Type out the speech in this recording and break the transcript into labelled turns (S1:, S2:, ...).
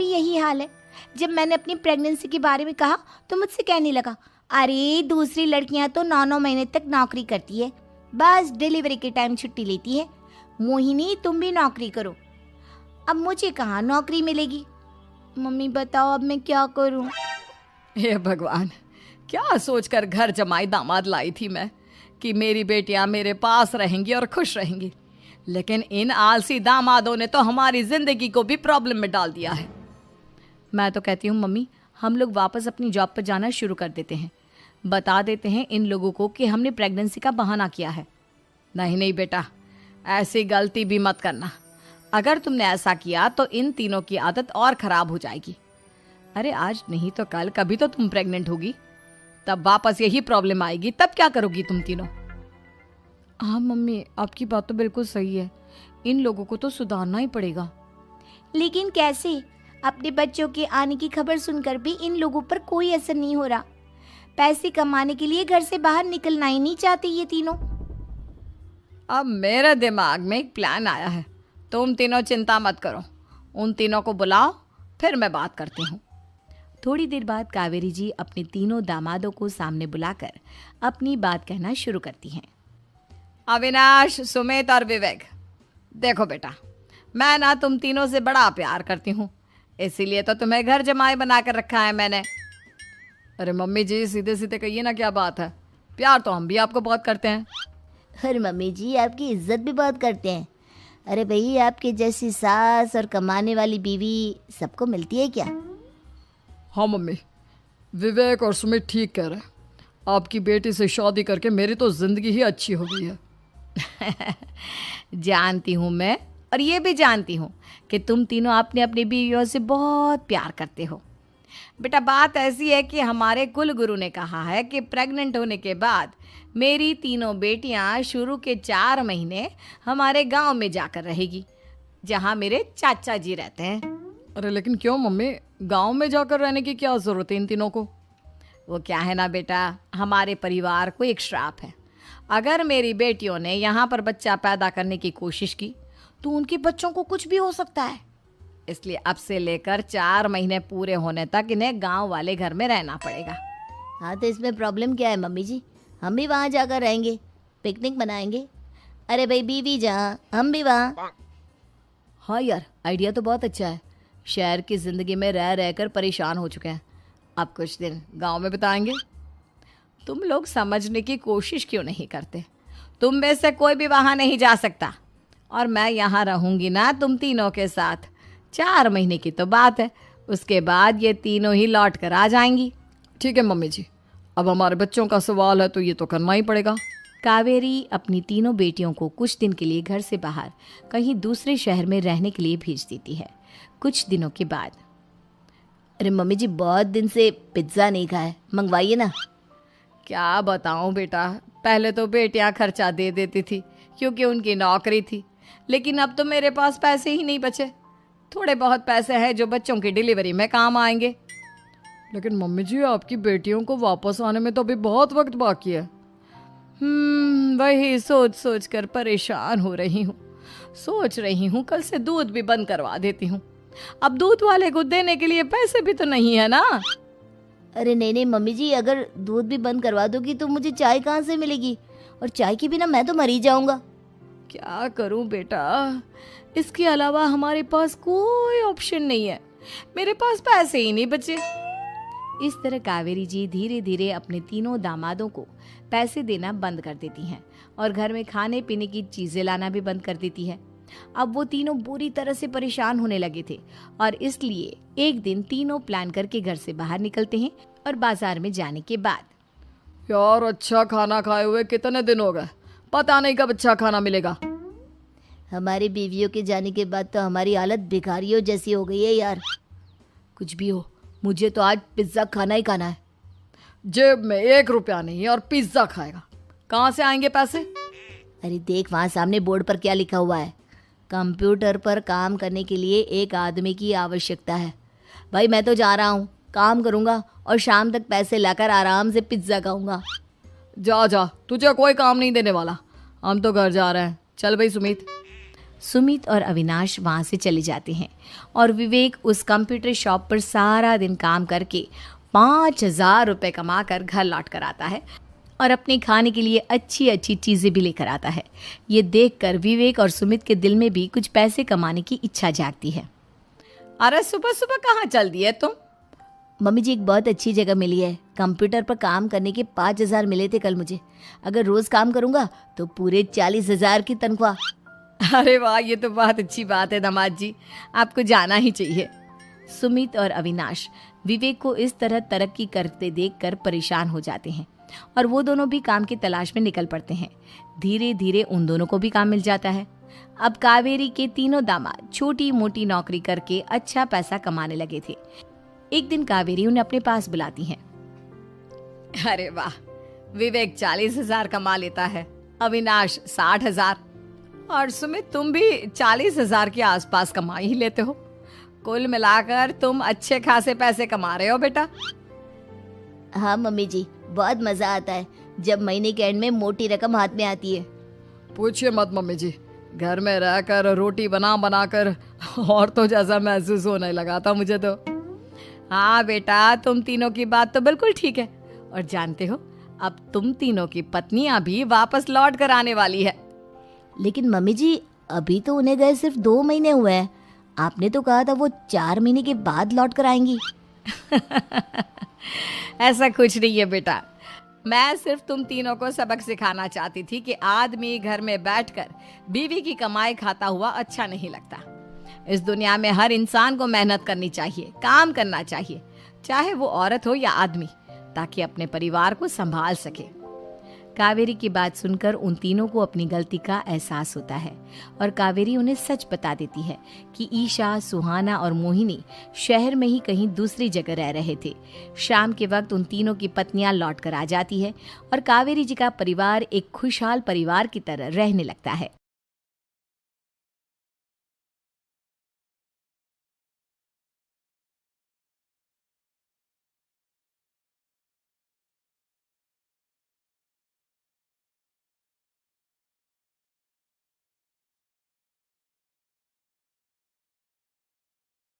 S1: भी यही हाल है। जब मैंने अपनी प्रेगनेंसी के बारे में कहा तो मुझसे कहने लगा, अरे दूसरी लड़कियां तो 9-9 महीने तक नौकरी करती है, बस डिलीवरी के टाइम छुट्टी लेती है। मोहिनी तुम भी नौकरी करो। अब मुझे कहाँ नौकरी मिलेगी? मम्मी बताओ अब मैं क्या करूँ?
S2: हे भगवान, क्या सोचकर घर जमाई दामाद लाई थी मैं कि मेरी बेटियां मेरे पास रहेंगी और खुश रहेंगी। लेकिन इन आलसी दामादों ने तो हमारी जिंदगी को भी प्रॉब्लम में डाल दिया है। मैं तो कहती हूँ मम्मी, हम लोग वापस अपनी जॉब पर जाना शुरू कर देते हैं। बता देते हैं इन लोगों को कि हमने प्रेगनेंसी का बहाना किया है। नहीं नहीं बेटा, ऐसी गलती भी मत करना। अगर तुमने ऐसा किया तो इन तीनों की आदत और ख़राब हो जाएगी। अरे आज नहीं तो कल कभी तो तुम प्रेग्नेंट होगी, तब वापस यही प्रॉब्लम आएगी। तब क्या करोगी तुम तीनों? हाँ मम्मी, आपकी बात तो बिल्कुल सही है। इन लोगों को तो सुधारना ही पड़ेगा।
S1: लेकिन कैसे? अपने बच्चों के आने की खबर सुनकर भी इन लोगों पर कोई असर नहीं हो रहा। पैसे कमाने के लिए घर से बाहर निकलना ही नहीं चाहते ये तीनों।
S2: अब मेरे दिमाग में एक प्लान आया है। तुम तीनों चिंता मत करो, उन तीनों को बुलाओ, फिर मैं बात करती हूँ।
S1: थोड़ी देर बाद कावेरी जी अपने तीनों दामादों को सामने बुलाकर अपनी बात कहना शुरू करती हैं।
S2: अविनाश, सुमित और विवेक, देखो बेटा, मैं ना तुम तीनों से बड़ा प्यार करती हूँ, इसीलिए तो तुम्हें घर जमाई बना कर रखा है मैंने। अरे मम्मी जी, सीधे सीधे कहिए ना, क्या बात है? प्यार तो हम भी आपको बहुत करते हैं।
S1: अरे मम्मी जी, आपकी इज्जत भी बहुत करते हैं। अरे भाई, आपके जैसी सास और कमाने वाली बीवी सबको मिलती है क्या?
S2: हाँ मम्मी, विवेक और सुमित ठीक कह रहे हैं। आपकी बेटी से शादी करके मेरी तो ज़िंदगी ही अच्छी हो गई है।
S1: जानती हूँ मैं, और ये भी जानती हूँ कि तुम तीनों अपने अपनी बीवियों से बहुत प्यार करते हो।
S2: बेटा, बात ऐसी है कि हमारे कुल गुरु ने कहा है कि प्रेग्नेंट होने के बाद मेरी तीनों बेटियां शुरू के 4 महीने हमारे गांव में जाकर रहेगी, जहां मेरे चाचा जी रहते हैं। अरे लेकिन क्यों मम्मी, गांव में जाकर रहने की क्या ज़रूरत है इन तीनों को? वो क्या है ना बेटा, हमारे परिवार को एक श्राप है। अगर मेरी बेटियों ने यहाँ पर बच्चा पैदा करने की कोशिश की तो उनके बच्चों को कुछ भी हो सकता है। इसलिए अब से लेकर 4 महीने पूरे होने तक इन्हें गांव वाले घर में रहना पड़ेगा।
S1: हाँ तो इसमें प्रॉब्लम क्या है मम्मी जी? हम भी वहाँ जाकर रहेंगे, पिकनिक मनाएंगे। अरे भाई, बीवी जहाँ हम भी वहाँ। हाँ यार, आइडिया तो बहुत अच्छा है। शहर की ज़िंदगी में रह रहकर परेशान हो चुके हैं, अब कुछ दिन गांव में बिताएंगे।
S2: तुम लोग समझने की कोशिश क्यों नहीं करते? तुम में से कोई भी वहाँ नहीं जा सकता, और मैं यहाँ रहूँगी ना तुम तीनों के साथ। 4 महीने की तो बात है, उसके बाद ये तीनों ही लौट कर आ जाएंगी। ठीक है मम्मी जी, अब हमारे बच्चों का सवाल है तो ये तो करना ही पड़ेगा।
S1: कावेरी अपनी तीनों बेटियों को कुछ दिन के लिए घर से बाहर कहीं दूसरे शहर में रहने के लिए भेज देती है। कुछ दिनों के बाद, अरे मम्मी जी, बहुत दिन से पिज्ज़ा नहीं खाया, मंगवाइए ना।
S2: क्या बताऊं बेटा, पहले तो बेटियां खर्चा दे देती थी क्योंकि उनकी नौकरी थी, लेकिन अब तो मेरे पास पैसे ही नहीं बचे। थोड़े बहुत पैसे हैं जो बच्चों की डिलीवरी में काम आएंगे। लेकिन मम्मी जी, आपकी बेटियों को वापस आने में तो अभी बहुत वक्त बाकी है। वही सोच सोच कर परेशान हो रही हूँ। सोच रही हूँ कल से दूध भी बंद करवा देती हूँ। अब दूध वाले को देने के लिए पैसे भी तो नहीं है ना।
S1: अरे नहीं नहीं मम्मी जी, अगर दूध भी बंद करवा दोगी तो मुझे चाय कहाँ से मिलेगी? और चाय के बिना मैं तो मर ही जाऊंगा।
S2: क्या करूं बेटा, इसके अलावा हमारे पास कोई ऑप्शन नहीं है। मेरे पास पैसे ही नहीं बचे।
S1: इस तरह कावेरी जी धीरे धीरे अपने तीनों दामादों को पैसे देना बंद कर देती हैं और घर में खाने पीने की चीजें लाना भी बंद कर देती है। अब वो तीनों बुरी तरह से परेशान होने लगे थे और इसलिए एक दिन तीनों प्लान करके घर से बाहर निकलते हैं। और बाजार में जाने के बाद,
S2: यार अच्छा खाना खाए हुए कितने दिन हो गए, पता नहीं कब अच्छा खाना मिलेगा।
S1: हमारी बीवियों के जाने के बाद तो हमारी हालत भिखारियों जैसी हो गई है यार। कुछ भी हो, मुझे तो आज पिज्ज़ा खाना ही खाना है।
S2: जेब में 1 रुपया नहीं है और पिज्ज़ा खाएगा, कहाँ से आएंगे पैसे?
S1: अरे देख, वहाँ सामने बोर्ड पर क्या लिखा हुआ है, कंप्यूटर पर काम करने के लिए एक आदमी की आवश्यकता है। भाई मैं तो जा रहा हूँ, काम करूँगा और शाम तक पैसे लाकर आराम से पिज्ज़ा खाऊंगा।
S2: जा जा, तुझे कोई काम नहीं देने वाला, हम तो घर जा रहे हैं। चल भाई सुमित।
S1: सुमित और अविनाश वहाँ से चले जाते हैं और विवेक उस कंप्यूटर शॉप पर सारा दिन काम करके 5,000 रुपये कमा कर घर लौट कर आता है और अपने खाने के लिए अच्छी अच्छी चीज़ें भी लेकर आता है। ये देखकर विवेक और सुमित के दिल में भी कुछ पैसे कमाने की इच्छा जागती है।
S2: अरे सुबह सुबह कहाँ चल दिए तुम?
S1: मम्मी जी, एक बहुत अच्छी जगह मिली है। कंप्यूटर पर काम करने के 5,000 मिले थे कल मुझे। अगर रोज काम करूंगा तो पूरे 40,000 की तनख्वाह।
S2: अरे वाह, ये तो बहुत अच्छी बात है दामाद जी, आपको जाना ही चाहिए।
S1: सुमित और अविनाश विवेक को इस तरह तरक्की करते देखकर परेशान हो जाते हैं और वो दोनों भी काम की तलाश में निकल पड़ते हैं। धीरे धीरे उन दोनों को भी काम मिल जाता है। अब कावेरी के तीनों दामाद छोटी मोटी नौकरी करके अच्छा पैसा कमाने लगे थे। एक दिन कावेरी उन्हें अपने पास बुलाती है।
S2: अरे वाह, विवेक 40,000 कमा लेता है, अविनाश 60,000 और सुमित तुम भी 40,000 के आसपास कमा ही लेते हो। कुल मिलाकर तुम अच्छे खासे पैसे कमा रहे हो बेटा।
S1: हाँ मम्मी जी, बहुत मजा आता है जब महीने के एंड में मोटी रकम हाथ में आती है।
S2: पूछिए मत मम्मी जी, घर में रहकर रोटी बना बना कर और तो जैसा महसूस होने लगा था मुझे तो। हाँ बेटा, तुम तीनों की बात तो बिल्कुल ठीक है। और जानते हो, अब तुम तीनों की पत्नियां भी वापस लौट कर आने वाली है।
S1: लेकिन मम्मी जी, अभी तो उन्हें गए सिर्फ 2 महीने हुए हैं। आपने तो कहा था वो 4 महीने के बाद लौट कर आएंगी।
S2: ऐसा कुछ नहीं है बेटा, मैं सिर्फ तुम तीनों को सबक सिखाना चाहती थी कि आदमी घर में बैठकर बीवी की कमाई खाता हुआ अच्छा नहीं लगता। इस दुनिया में हर इंसान को मेहनत करनी चाहिए, काम करना चाहिए, चाहे वो औरत हो या आदमी, ताकि अपने परिवार को संभाल सके। कावेरी की बात सुनकर उन तीनों को अपनी गलती का एहसास होता है और कावेरी उन्हें सच बता देती है कि ईशा, सुहाना और मोहिनी शहर में ही कहीं दूसरी जगह रह रहे थे। शाम के वक्त उन तीनों की पत्नियां लौट कर आ जाती है और कावेरी जी का परिवार एक खुशहाल परिवार की तरह रहने लगता है।